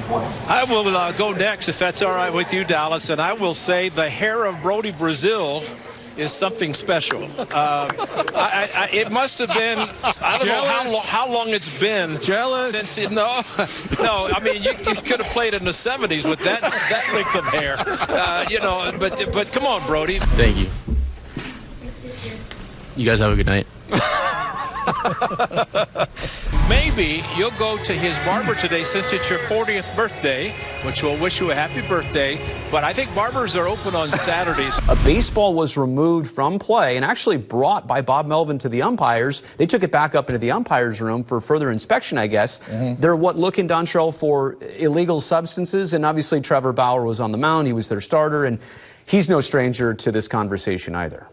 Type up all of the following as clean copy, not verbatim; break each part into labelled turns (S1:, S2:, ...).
S1: I will go next, if that's all right with you, Dallas, and I will say the hair of Brody Brazil is something special. It must have been, I don't know how long it's been.
S2: Jealous.
S1: Since no, I mean, you could have played in the 70s with that length of hair. But come on, Brody.
S3: Thank you. You guys have a good night.
S1: Maybe you'll go to his barber today since it's your 40th birthday, which we'll wish you a happy birthday. But I think barbers are open on Saturdays.
S4: A baseball was removed from play and actually brought by Bob Melvin to the umpires. They took it back up into the umpires' room for further inspection, I guess. They're looking, Dontrell, for illegal substances, and obviously Trevor Bauer was on the mound. He was their starter, and he's no stranger to this conversation either.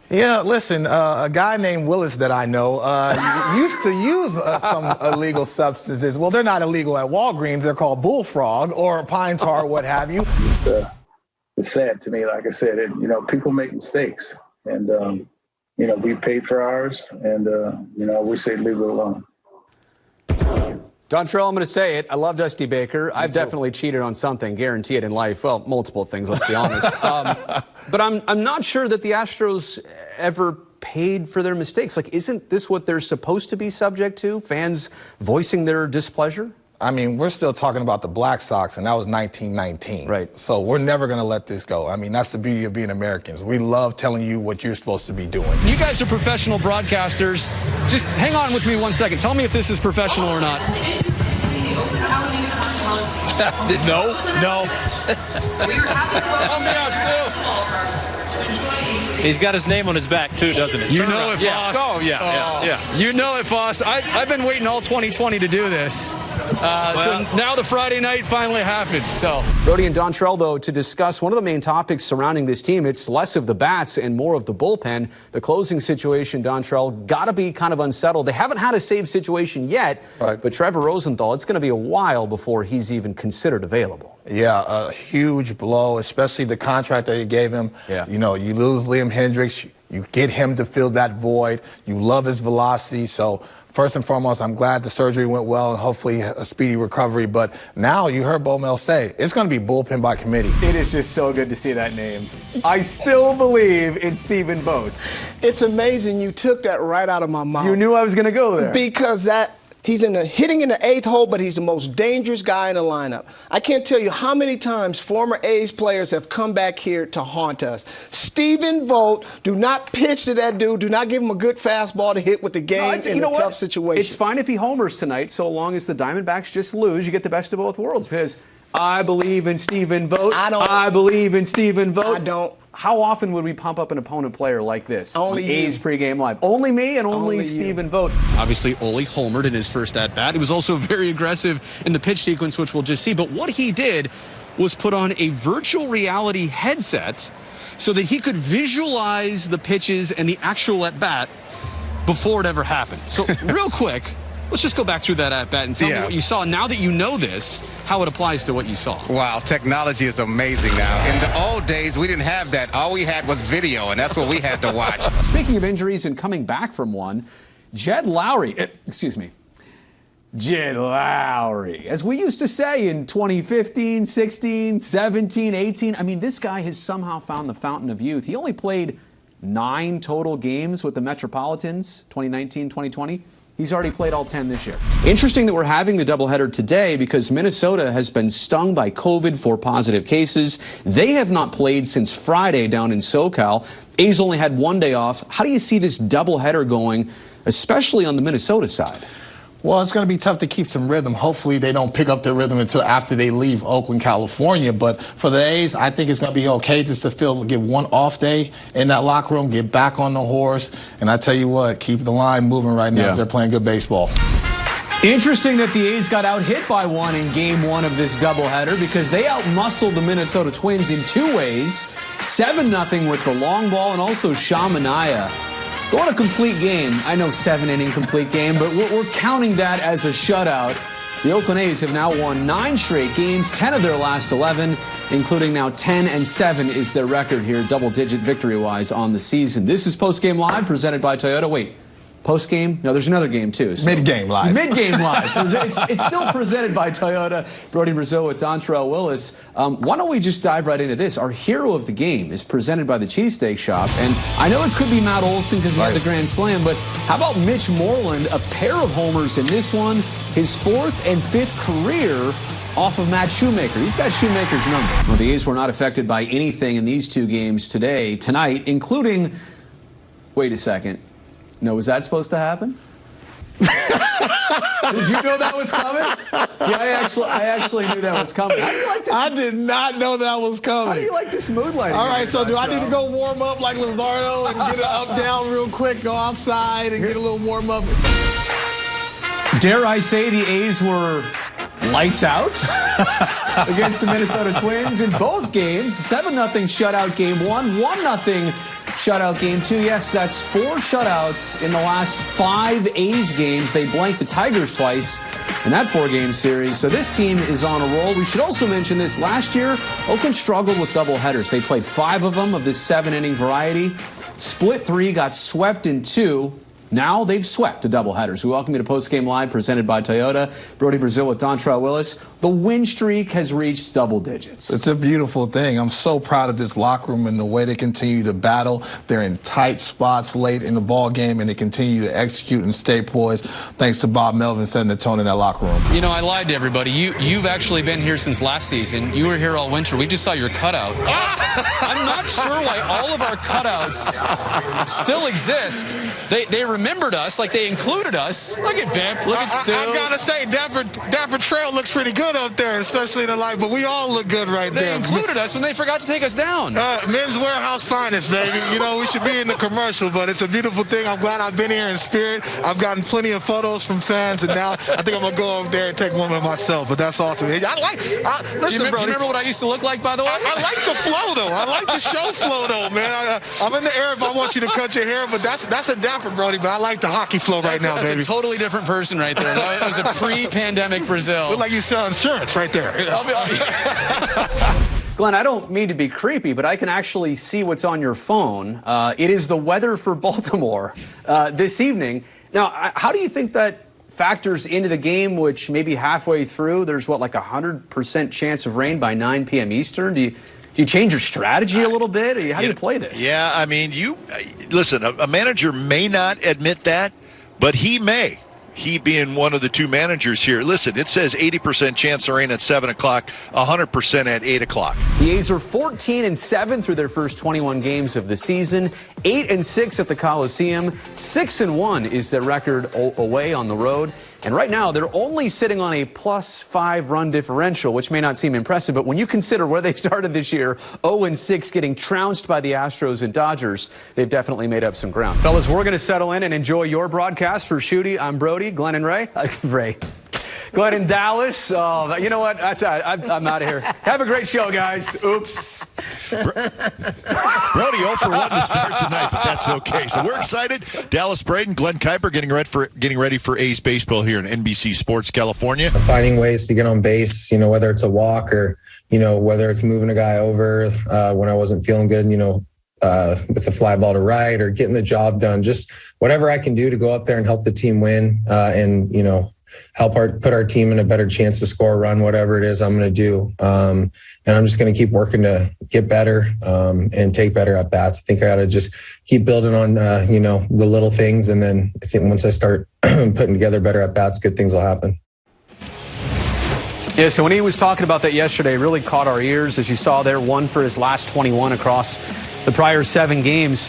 S5: Yeah, listen, a guy named Willis that I know used to use some illegal substances. Well, they're not illegal at Walgreens. They're called bullfrog or pine tar, what have you.
S6: It's sad to me. Like I said, people make mistakes. And, we paid for ours. And, we say leave it alone.
S4: Dontrell, I'm going to say it. I love Dusty Baker. I've definitely cheated on something, guarantee it, in life. Well, multiple things, let's be honest. But I'm not sure that the Astros ever paid for their mistakes. Like, isn't this what they're supposed to be subject to? Fans voicing their displeasure?
S5: I mean, we're still talking about the Black Sox, and that was 1919.
S4: Right.
S5: So we're never going to let this go. I mean, that's the beauty of being Americans. We love telling you what you're supposed to be doing.
S2: You guys are professional broadcasters. Just hang on with me 1 second. Tell me if this is professional or not.
S1: No.
S2: Help me out, Stu.
S1: He's got his name on his back, too, doesn't he?
S2: You know it, Foss.
S1: Oh, yeah.
S2: You know it, Foss. I've been waiting all 2020 to do this. So now the Friday night finally happens. So
S4: Brody and Dontrell, though, to discuss one of the main topics surrounding this team. It's less of the bats and more of the bullpen. The closing situation, Dontrell, got to be kind of unsettled. They haven't had a save situation yet,
S5: right.
S4: But Trevor Rosenthal, it's going to be a while before he's even considered available.
S5: Yeah, a huge blow, especially the contract that you gave him.
S4: Yeah.
S5: You lose Liam Hendricks. You get him to fill that void. You love his velocity. So first and foremost, I'm glad the surgery went well and hopefully a speedy recovery. But now you heard Bo Mel say it's going to be bullpen by committee.
S7: It is just so good to see that name. I still believe in Stephen Vogt.
S8: It's amazing you took that right out of my mouth.
S7: You knew I was going to go there.
S8: Because he's hitting in the 8th hole, but he's the most dangerous guy in the lineup. I can't tell you how many times former A's players have come back here to haunt us. Stephen Vogt, do not pitch to that dude. Do not give him a good fastball to hit with the game in a tough situation.
S4: It's fine if he homers tonight, so long as the Diamondbacks just lose. You get the best of both worlds, because I believe in Stephen Vogt. I believe in Stephen Vogt.
S8: I don't.
S4: How often would we pump up an opponent player like this
S8: Only
S4: on A's pregame live? Only me and only Stephen Vogt.
S3: Obviously, Ole homered in his first at-bat. He was also very aggressive in the pitch sequence, which we'll just see. But what he did was put on a virtual reality headset so that he could visualize the pitches and the actual at-bat before it ever happened. So real quick, let's just go back through that at-bat and tell me what you saw. Now that you know this, how it applies to what you saw.
S9: Wow, technology is amazing now. In the old days, we didn't have that. All we had was video, and that's what we had to watch.
S4: Speaking of injuries and coming back from one, Jed Lowry, as we used to say in 2015, 16, 17, 18. I mean, this guy has somehow found the fountain of youth. He only played 9 total games with the Metropolitans, 2019, 2020. He's already played all 10 this year. Interesting that we're having the doubleheader today because Minnesota has been stung by COVID, 4 positive cases. They have not played since Friday down in SoCal. A's only had 1 day off. How do you see this doubleheader going, especially on the Minnesota side?
S5: Well, it's going to be tough to keep some rhythm. Hopefully, they don't pick up their rhythm until after they leave Oakland, California. But for the A's, I think it's going to be okay just to get 1 off day in that locker room, get back on the horse. And I tell you what, keep the line moving right now because they're playing good baseball.
S4: Interesting that the A's got out-hit by 1 in Game 1 of this doubleheader because they out-muscled the Minnesota Twins in 2 ways. 7-0 with the long ball and also Shamanaya. Going a complete game. I know 7-inning complete game, but we're counting that as a shutout. The Oakland A's have now won 9 straight games, 10 of their last 11, including now 10-7 is their record here, double-digit victory-wise on the season. This is Postgame Live, presented by Toyota. Wait, Post-game? No, there's another game, too. So.
S5: Mid-game live.
S4: Mid-game live. It's still presented by Toyota. Brody Brazil with Dontrell Willis. Why don't we just dive right into this? Our hero of the game is presented by the Cheesesteak Shop. And I know it could be Matt Olson because he had the Grand Slam, but how about Mitch Moreland? A pair of homers in this one. His 4th and 5th career off of Matt Shoemaker. He's got Shoemaker's number. Well, the A's were not affected by anything in these 2 games tonight, including... Wait a second. No, was that supposed to happen? Did you know that was coming? See, I actually knew that was coming. How do you like this?
S5: I did not know that was coming.
S4: How do you like this mood lighting?
S5: All right, so do I need to go warm up like Luzardo and get it up, down real quick, go outside and get a little warm up?
S4: Dare I say the A's were lights out against the Minnesota Twins in both games. 7-0 shutout game 1, 1-0 shutout game 2. Yes, that's 4 shutouts in the last 5 A's games. They blanked the Tigers twice in that 4-game series. So this team is on a roll. We should also mention this. Last year, Oakland struggled with doubleheaders. They played 5 of them of this 7-inning variety. Split 3, got swept in 2. Now they've swept a doubleheader. So we welcome you to Postgame Live presented by Toyota. Brody Brazil with Dontrell Willis. The win streak has reached double digits.
S5: It's a beautiful thing. I'm so proud of this locker room and the way they continue to battle. They're in tight spots late in the ball game, and they continue to execute and stay poised. Thanks to Bob Melvin setting the tone in that locker room.
S2: You know, I lied to everybody. You've actually been here since last season. You were here all winter. We just saw your cutout. I'm not sure why all of our cutouts still exist. They remembered us, like they included us. Look at Bimp. Look at Stu.
S5: I gotta say, Dapper Trail looks pretty good up there, especially in the light, but we all look good right there.
S2: They included us when they forgot to take us down.
S5: Men's Warehouse finest, baby. You know, we should be in the commercial, but it's a beautiful thing. I'm glad I've been here in spirit. I've gotten plenty of photos from fans, and now I think I'm gonna go over there and take one of myself, but that's awesome.
S2: Do you remember what I used to look like, by the way?
S5: I like the flow, though. I like the show flow, though, man. I'm in the air if I want you to cut your hair, but that's a Dapper, Brody, but I like the hockey flow right now, baby.
S2: That's a totally different person right there. That was a pre-pandemic Brazil.
S5: Look like you sell insurance right there.
S4: Glenn, I don't mean to be creepy, but I can actually see what's on your phone. It is the weather for Baltimore this evening. Now, how do you think that factors into the game, which maybe halfway through, there's like 100% chance of rain by 9 p.m. Eastern? Do you change your strategy a little bit? How do you play this?
S10: Yeah, I mean, listen, a manager may not admit that, but he may. He being one of the 2 managers here. Listen, it says 80% chance of rain at 7 o'clock, 100% at 8 o'clock.
S4: The A's are 14-7 through their first 21 games of the season, 8-6 at the Coliseum, 6-1 is their record away on the road. And right now, they're only sitting on a +5 run differential, which may not seem impressive, but when you consider where they started this year, 0-6, getting trounced by the Astros and Dodgers, they've definitely made up some ground. Fellas, we're going to settle in and enjoy your broadcast. For Shooty, I'm Brody, Glenn and Ray. Glenn in Dallas. You know what? I'm out of here. Have a great show, guys. Oops.
S10: Brody 0 for 1 to start tonight, but that's okay. So we're excited. Dallas Braden, Glenn Kuiper getting ready for A's baseball here in NBC Sports California.
S11: Finding ways to get on base, whether it's a walk or, whether it's moving a guy over when I wasn't feeling good, with the fly ball to right or getting the job done. Just whatever I can do to go up there and help the team win and, help put our team in a better chance to score a run, whatever it is I'm going to do. And I'm just going to keep working to get better and take better at bats. I think I got to just keep building on, the little things. And then I think once I start putting together better at bats, good things will happen.
S4: Yeah, so when he was talking about that yesterday, it really caught our ears. As you saw there, 1 for his last 21 across the prior 7 games.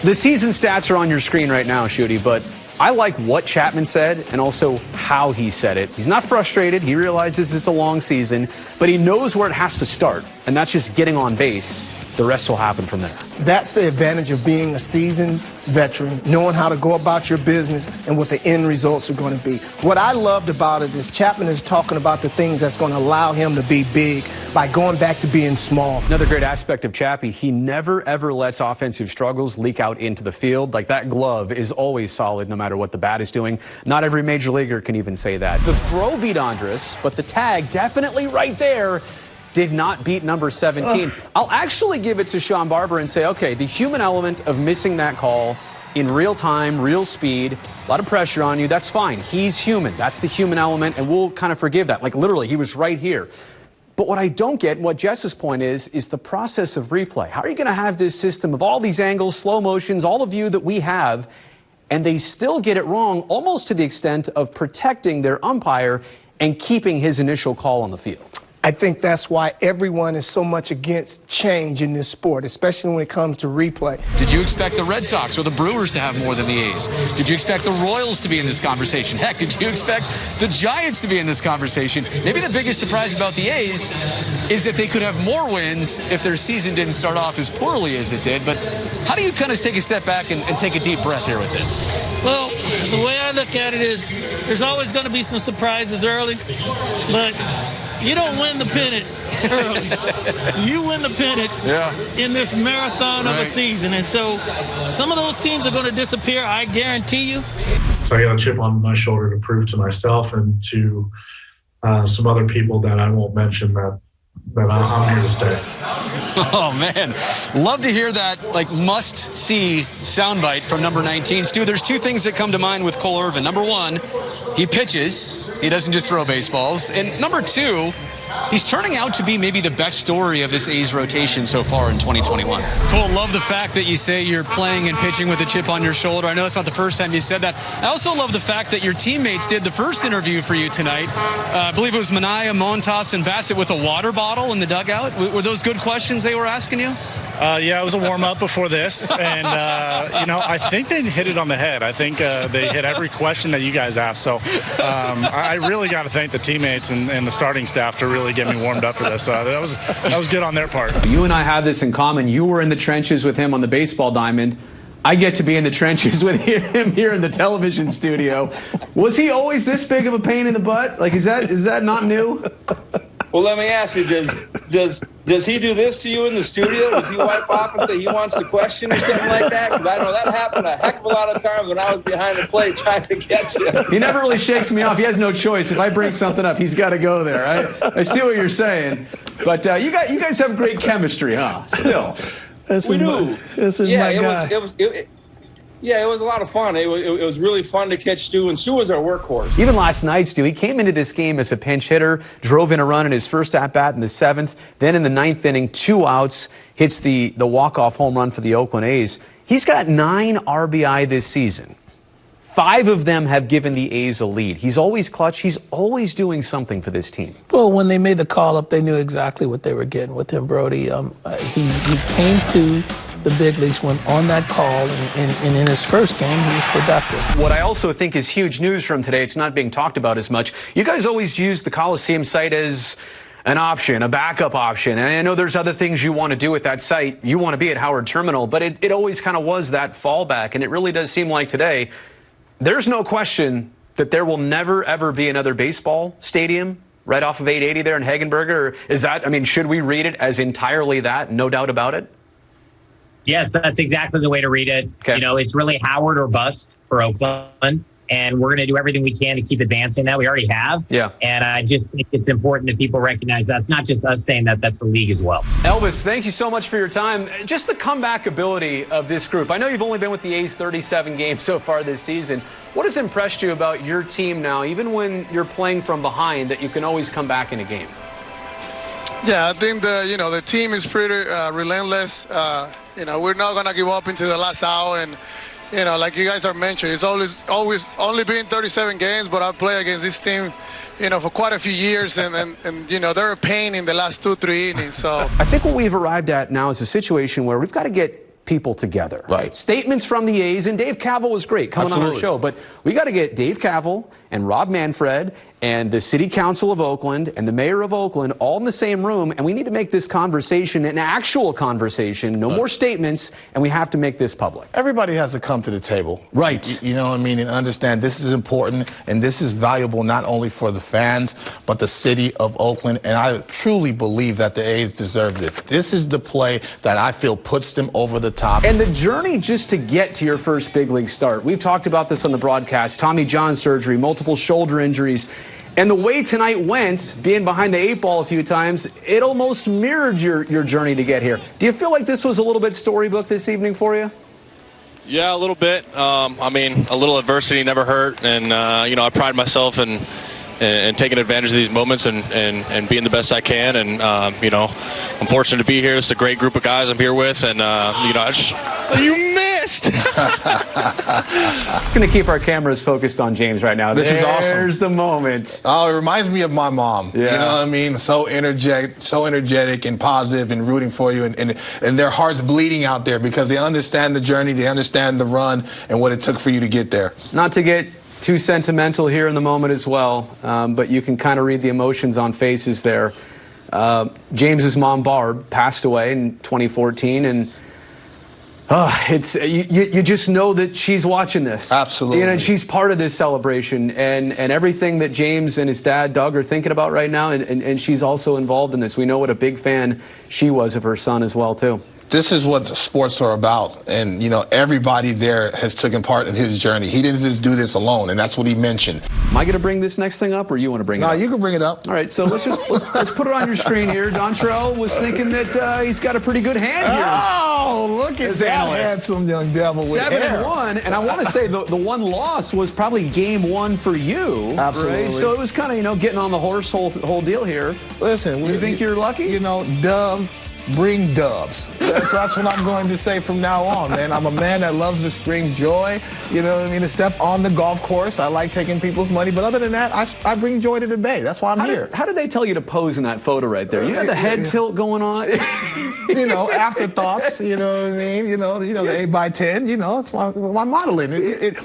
S4: The season stats are on your screen right now, Shooty, but I like what Chapman said and also how he said it. He's not frustrated. He realizes it's a long season, but he knows where it has to start, and that's just getting on base. The rest will happen from there.
S8: That's the advantage of being a seasoned veteran, knowing how to go about your business and what the end results are going to be. What I loved about it is Chapman is talking about the things that's going to allow him to be big by going back to being small.
S4: Another great aspect of Chappie, he never, ever lets offensive struggles leak out into the field. Like, that glove is always solid no matter what the bat is doing. Not every major leaguer can even say that. The throw beat Andres, but the tag definitely right there did not beat number 17. I'll actually give it to Sean Barber and say, okay, the human element of missing that call in real time, real speed, a lot of pressure on you. That's fine. He's human. That's the human element, and we'll kind of forgive that. Like, literally, he was right here. But what I don't get, and what Jess's point is the process of replay. How are you going to have this system of all these angles, slow motions, all the view that we have, and they still get it wrong, almost to the extent of protecting their umpire and keeping his initial call on the field?
S8: I think that's why everyone is so much against change in this sport, especially when it comes to replay.
S2: Did you expect the Red Sox or the Brewers to have more than the A's? Did you expect the Royals to be in this conversation? Heck, did you expect the Giants to be in this conversation? Maybe the biggest surprise about the A's is that they could have more wins if their season didn't start off as poorly as it did. But how do you kind of take a step back and take a deep breath here with this?
S12: Well, the way I look at it is there's always going to be some surprises early, but you don't win the pennant early. You win the pennant in this marathon of a season. And so some of those teams are going to disappear, I guarantee you.
S13: So I got a chip on my shoulder to prove to myself and to some other people that I won't mention that I'm here to stay.
S2: Oh, man. Love to hear that, like, must-see soundbite from number 19. Stu, there's two things that come to mind with Cole Irvin. Number one, he pitches. He doesn't just throw baseballs. And number two, he's turning out to be maybe the best story of this A's rotation so far in 2021. Cole, love the fact that you say you're playing and pitching with a chip on your shoulder. I know that's not the first time you said that. I also love the fact that your teammates did the first interview for you tonight. I believe it was Minaya, Montas, and Bassett with a water bottle in the dugout. Were those good questions they were asking you?
S14: Yeah, it was a warm-up before this, and, I think they hit it on the head. I think they hit every question that you guys asked, so I really got to thank the teammates and the starting staff to really get me warmed up for this. That was good on their part.
S4: You and I have this in common. You were in the trenches with him on the baseball diamond. I get to be in the trenches with him here in the television studio. Was he always this big of a pain in the butt? Like, is that not new?
S15: Well, let me ask you, does he do this to you in the studio? Does he wipe off and say he wants the question or something like that? Because I know that happened a heck of a lot of times when I was behind the plate trying to get you.
S4: He never really shakes me off. He has no choice. If I bring something up, he's got to go there. I see what you're saying. But you guys have great chemistry, huh? Still.
S15: We do. Yeah, it was a lot of fun. It was really fun to catch Stu, and Stu was our workhorse.
S4: Even last night, Stu, he came into this game as a pinch hitter, drove in a run in his first at-bat in the 7th. Then in the 9th inning, 2 outs, hits the walk-off home run for the Oakland A's. He's got 9 RBI this season. 5 of them have given the A's a lead. He's always clutch. He's always doing something for this team.
S12: Well, when they made the call up, they knew exactly what they were getting with him, Brody. He came to the big leagues when on that call, and in his first game, he was productive.
S4: What I also think is huge news from today, it's not being talked about as much. You guys always use the Coliseum site as an option, a backup option. And I know there's other things you want to do at that site. You want to be at Howard Terminal, but it always kind of was that fallback. And it really does seem like today, there's no question that there will never, ever be another baseball stadium right off of 880 there in Hagenberger. Or is that, should we read it as entirely that, no doubt about it?
S16: Yes, that's exactly the way to read it. Okay. It's really Howard or bust for Oakland, and we're going to do everything we can to keep advancing that. We already have. Yeah. And I just think it's important that people recognize that's not just us saying that, that's the league as well.
S4: Elvis, thank you so much for your time. Just the comeback ability of this group. I know you've only been with the A's 37 games so far this season. What has impressed you about your team now, even when you're playing from behind, that you can always come back in a game?
S17: Yeah, I think the team is pretty relentless. We're not going to give up into the last hour. And, like you guys are mentioning, it's always only been 37 games, but I played against this team, for quite a few years. And they're a pain in the last 2-3 innings. So
S4: I think what we've arrived at now is a situation where we've got to get people together. Right. Statements from the A's, and Dave Kaval was great coming on our show, but we got to get Dave Kaval and Rob Manfred and the City Council of Oakland and the Mayor of Oakland all in the same room, and we need to make this conversation an actual conversation, no more statements, and we have to make this public.
S5: Everybody has to come to the table.
S4: Right.
S5: You know what I mean? And understand this is important, and this is valuable not only for the fans, but the city of Oakland, and I truly believe that the A's deserve this. This is the play that I feel puts them over the top.
S4: And the journey just to get to your first big league start. We've talked about this on the broadcast. Tommy John surgery, multiple shoulder injuries. And the way tonight went, being behind the 8 ball a few times, it almost mirrored your journey to get here. Do you feel like this was a little bit storybook this evening for you?
S18: Yeah, a little bit. I mean, a little adversity never hurt, and I pride myself in taking advantage of these moments and being the best I can. And I'm fortunate to be here. It's a great group of guys I'm here with, and
S10: you missed.
S4: Going to keep our cameras focused on James right now.
S5: This is awesome.
S4: There's the moment.
S5: Oh, it reminds me of my mom.
S4: Yeah.
S5: You know what I mean? So energetic and positive and rooting for you, and their hearts bleeding out there because they understand the journey, they understand the run, and what it took for you to get there.
S4: Not to get too sentimental here in the moment as well, but you can kind of read the emotions on faces there. James's mom, Barb, passed away in 2014, and it's you just know that she's watching this.
S5: Absolutely.
S4: And she's part of this celebration, and everything that James and his dad, Doug, are thinking about right now, and she's also involved in this. We know what a big fan she was of her son as well, too.
S5: This is what sports are about, and everybody there has taken part in his journey. He didn't just do this alone, and that's what he mentioned.
S4: Am I going to bring this next thing up, or you want to bring it up?
S5: No, you can bring it up.
S4: All right, so let's put it on your screen here. Dontrell was thinking that he's got a pretty good hand here.
S5: Oh, look at that handsome young devil with
S4: 7-1, and I want to say the one loss was probably game one for you.
S5: Absolutely.
S4: Right? So it was kind of getting on the horse whole deal here.
S5: Listen,
S4: you think you're lucky?
S5: Dub. Bring dubs. That's what I'm going to say from now on, man. I'm a man that loves to bring joy, except on the golf course. I like taking people's money, but other than that, I bring joy to the bay. That's why I'm here.
S4: How did they tell you to pose in that photo right there? You had the head tilt going on.
S5: Afterthoughts, you know what I mean? The 8x10, it's my modeling.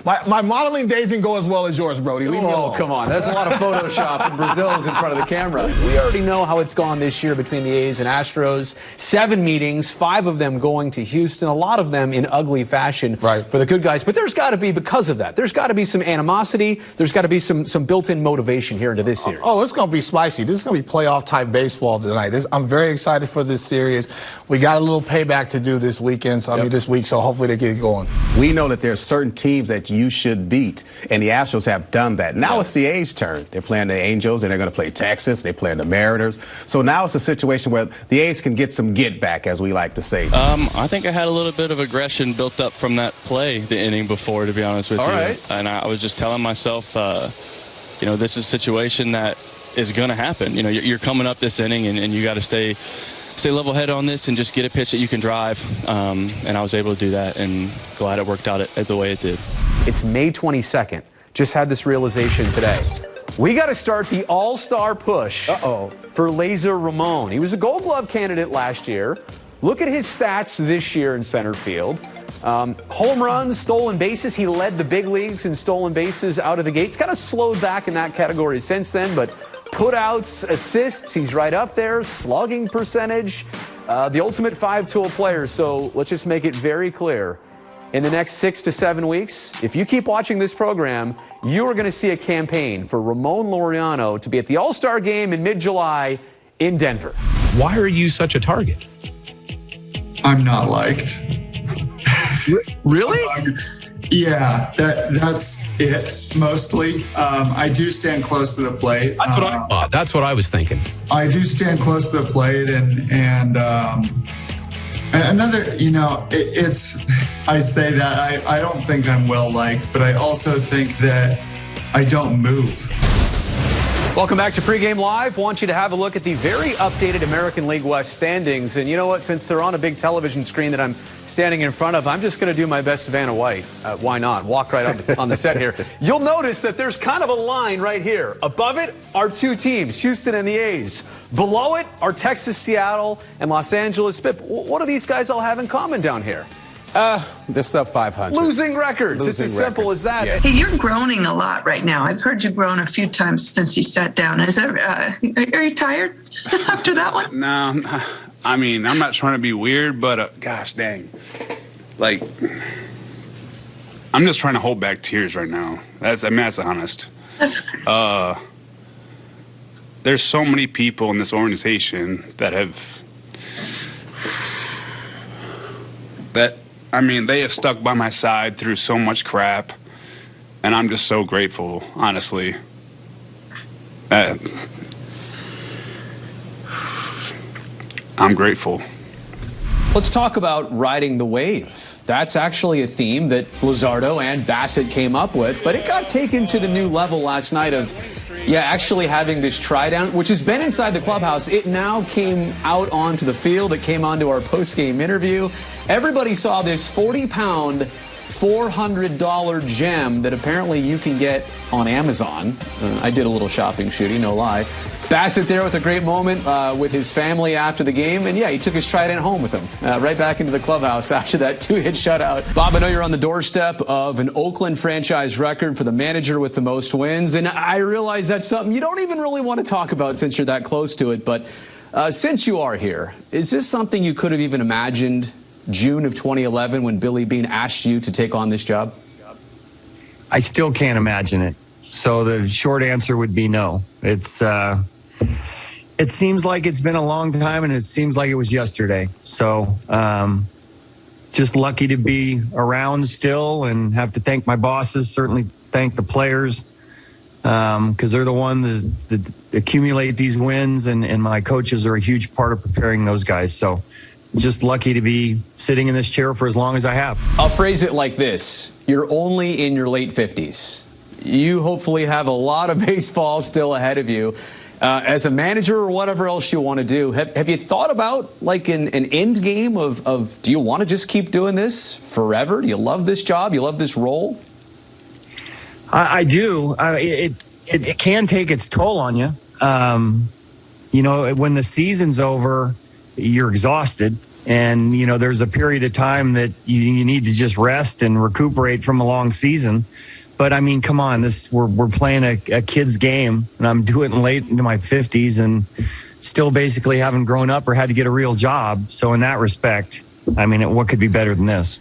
S5: My modeling days didn't go as well as yours, Brody. Leave me alone.
S4: Come on. That's a lot of Photoshop, and Brazil's in front of the camera. We already know how it's gone this year between the A's and Astros. 7 meetings, 5 of them going to Houston, a lot of them in ugly fashion for the good guys. But there's got to be, because of that, there's got to be some animosity. There's got to be some built-in motivation here into this series.
S5: Oh, it's going to be spicy. This is going to be playoff-type baseball tonight. I'm very excited for this series. We got a little payback to do this weekend, this week, so hopefully they get going.
S19: We know that there are certain teams that you should beat, and the Astros have done that. Now it's the A's turn. They're playing the Angels, and they're going to play Texas. They're playing the Mariners. So now it's a situation where the A's can get some get back, as we like to say.
S18: I think I had a little bit of aggression built up from that play the inning before, to be honest with you.
S4: Right.
S18: And I was just telling myself, this is a situation that is going to happen. You're coming up this inning, and you got to stay level-headed on this and just get a pitch that you can drive. And I was able to do that, and glad it worked out the way it did.
S4: It's May 22nd. Just had this realization today. We got to start the all-star push for Laser Ramon. He was a Gold Glove candidate last year. Look at his stats this year in center field. Home runs, stolen bases. He led the big leagues in stolen bases out of the gate. It's kind of slowed back in that category since then, but putouts, assists, he's right up there. Slugging percentage, the ultimate 5-tool player. So let's just make it very clear. In the next 6 to 7 weeks, if you keep watching this program, you are going to see a campaign for Ramon Laureano to be at the All-Star Game in mid-July in Denver.
S20: Why are you such a target?
S21: I'm not liked.
S20: Really?
S21: Yeah, that's it, mostly. I do stand close to the plate.
S20: That's what I thought. That's what I was thinking.
S21: I do stand close to the plate, and another, I say that I don't think I'm well liked, but I also think that I don't move.
S4: Welcome back to Pregame Live. Want you to have a look at the very updated American League West standings. And you know what? Since they're on a big television screen that I'm standing in front of, I'm just going to do my best Vanna White. Why not? Walk right on the set here. You'll notice that there's kind of a line right here. Above it are 2 teams, Houston and the A's. Below it are Texas, Seattle, and Los Angeles. But what do these guys all have in common down here?
S19: They're sub 500.
S4: Losing records. It's as simple as that.
S21: Yeah.
S22: Hey, you're groaning a lot right now. I've heard you groan a few times since you sat down. Is that, are you tired after that one?
S20: No, I mean, I'm not trying to be weird, but gosh dang. Like, I'm just trying to hold back tears right now. That's honest.
S22: That's
S20: there's so many people in this organization that they have stuck by my side through so much crap, and I'm just so grateful, honestly. I'm grateful.
S4: Let's talk about riding the wave. That's actually a theme that Luzardo and Bassett came up with, but it got taken to the new level last night of, actually having this try-down, which has been inside the clubhouse. It now came out onto the field. It came onto our post-game interview. Everybody saw this 40-pound, $400 gem that apparently you can get on Amazon. I did a little shopping, Shooty, no lie. Bassett there with a great moment with his family after the game. And he took his trident home with him, right back into the clubhouse after that 2-hit shutout. Bob, I know you're on the doorstep of an Oakland franchise record for the manager with the most wins. And I realize that's something you don't even really want to talk about since you're that close to it. But since you are here, is this something you could have even imagined June of 2011 when Billy Beane asked you to take on this job?
S1: I still can't imagine it. So the short answer would be no. It seems like it's been a long time, and it seems like it was yesterday. So just lucky to be around still, and have to thank my bosses, certainly thank the players, because they're the ones that accumulate these wins, and my coaches are a huge part of preparing those guys. So just lucky to be sitting in this chair for as long as I have.
S4: I'll phrase it like this. You're only in your late 50s. You hopefully have a lot of baseball still ahead of you. As a manager or whatever else you want to do, have you thought about like an end game of do you want to just keep doing this forever? Do you love this job? You love this role?
S1: I do. It can take its toll on you. When the season's over, you're exhausted. And, there's a period of time that you need to just rest and recuperate from a long season. But I mean, come on, we're playing a kid's game, and I'm doing it late into my 50s and still basically haven't grown up or had to get a real job. So in that respect, I mean, what could be better than this?